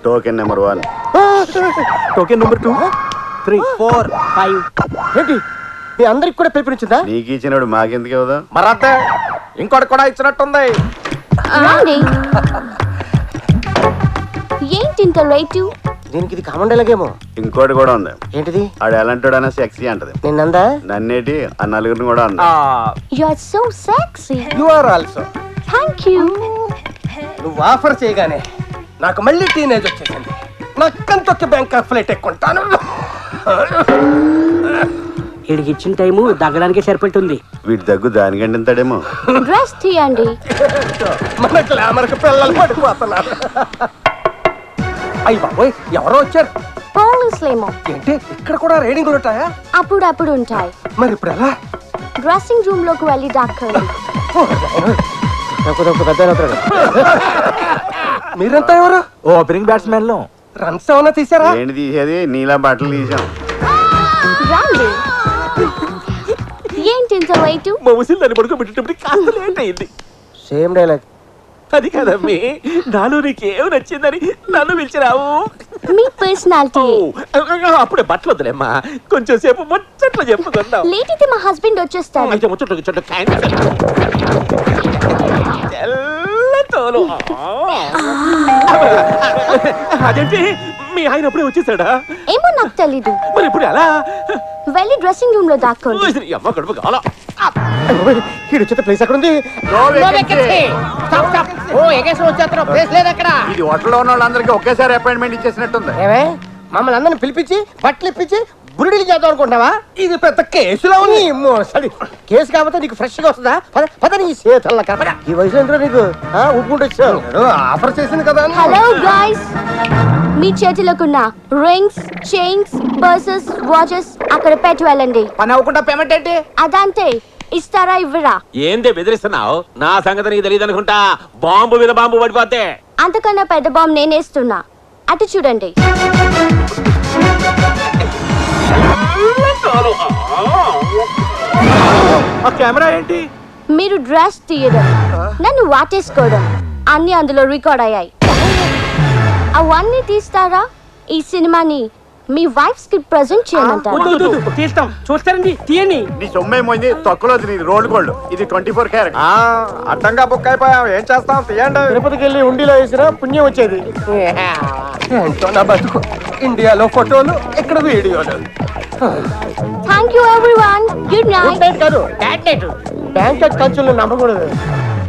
Token number 1, token number 2, 3, 4, 5. ఏంటి మీ అందరికి కూడా పిలుపునిచ్చిందా? నీకు ఇచ్చినాడు మాకెందుకు ఇవ్వదు? మరతే ఇంకోటి కూడా ఇచ్చినట్టుంది. రండి. ఏంటి ఇంత రేటు? దీనికి ఇది కామన్ డైలాగేమో. ఇంకోటి కూడా ఉంది. ఏంటిది? ఆడు ఎలాంటాడనే సెక్సీ అంటది. నిన్నందా? నన్నేటి ఆ నలుగురిని కూడా అంది. You are so sexy. You are also. Thank you. నువ్వు ఆఫర్ చేయగానే నాకు మళ్ళీ టీనేజ్ వచ్చేసింది. నక్కంతొక్క బ్యాంక్ ఫ్లైట్ ఎక్కుంటాను. వీడికి ఇచ్చిన టైము దగ్గడానికే సరిపెట్టుంది. వీటి దగ్గు దానికంటే ఇంతడేమో. డ్రెస్ తీయండి. మన గ్లామర్కి పిల్లలు పడిపోతున్నారు. అయ్యి బాబోయ్, ఎవరో వచ్చారు. పోలీసులేమో. ఏంటి ఇక్కడ కూడా రైడింగ్లు ఉంటాయా? అప్పుడప్పుడు ఉంటాయి. మరి ఇప్పుడు ఎలా? డ్రెస్సింగ్ రూమ్ లోకి వెళ్ళి దాక్కండి. మీరంతా ఎవరు? ఓపెనింగ్ బ్యాట్స్మెన్ లో రన్స్ ఏమన్నా తీసారా? ఏంటి తీసేది? నీలా బట్టలు తీసాం. రండి. ఏంటి ఇంత రేటు? మా ముసిల్ దాన్ని పడుకోబెట్టేటప్పుడు కాస్త లేట్ అయింది. Same dialogue. అది కదమ్మి, నాలో నీకేం నచ్చిందని నన్ను పిలిచిరావు. మీ పర్సనాలిటీ. అప్పుడే బట్టలు వద్దులేమ్మా, కొంచెం సేపు ముచ్చట్లు చెప్పుకుందాం. లేట్ అయితే మా హస్బెండ్ వచ్చేస్తారు. అయితే ముచ్చట్లు చెట్టు తెల్లతోలు. అదేంటి మీ ఆయన అప్పుడే వచ్చేసాడా? ఏమో నాకు తెలీదు. మరి ఇప్పుడు ఎలా? వెళ్ళి డ్రెస్సింగ్ రూమ్ లో దాక్కోండి. అమ్మ కడుపు కావాలా? వీడు వచ్చే ప్లేస్ ఎక్కడ ఉంది? ఇది హోటల్లో ఉన్న వాళ్ళందరికీ ఒకేసారి అపాయింట్మెంట్ ఇచ్చేసినట్టుంది. ఏమే మమ్మల్ని అందరిని పిలిపించి బట్టలు ఇప్పించి బురుడీలు చేద్దాం అనుకుంటావా? ఇది పెద్ద కేసులో ఉంది. సరే కేసు కాకపోతే నీకు ఫ్రెష్ గా వస్తుందా? పద నీ చేతల్ల కథ. ఈ వయసు ఏంటో నీకు ఊపుకుంటూ వచ్చావు. ఆఫర్ చేసింది కదా. హలో గాయ్స్, మీ చేతిలోకున్న రింగ్స్, చైన్స్, పర్సెస్, వాచెస్ అక్కడ పెట్టి వెళ్ళండి. పని అవ్వకుండా పేమెంట్ ఏంటి? అదంతే. ఇస్తారా ఇవ్వరా? ఏందే బెదిరిస్తున్నావు? నా సంగతి నీకు తెలియదు అనుకుంటా. బాంబు మీద బాంబు పడిపోతే. అంతకన్నా పెద్ద బాంబు నేనేస్తున్నా. అటు చూడండి. ఆ కెమెరా ఏంటి? మీరు డ్రెస్ తీయడం, నన్ను వాటేసుకోవడం అన్ని అందులో రికార్డ్ అయ్యాయి. అవన్నీ తీస్తారా? ఈ సినిమాని మీ వైఫ్స్ కి ప్రెజెంట్ చేయమంటారా? తీస్తాం, చూస్తారండి, తీయండి. నీ సొమ్మేమోంది తొక్కలో నీది రోడ్ గోల్డ్. ఇది 24 క్యారెట్. అడ్డంగా బుక్ అయిపోయాం, ఏం చేస్తాం? తీయండి. తిరుపతికి వెళ్ళి ఉండిలో వేసినా పుణ్యం వచ్చేది. ఏంటో నా బతుకు. ఇండియాలో ఫోటోలు, ఇక్కడ వీడియోలు. Thank you everyone. Good night. కాదు బ్యాంక్ ఖర్చులు నమ్మకూడదు.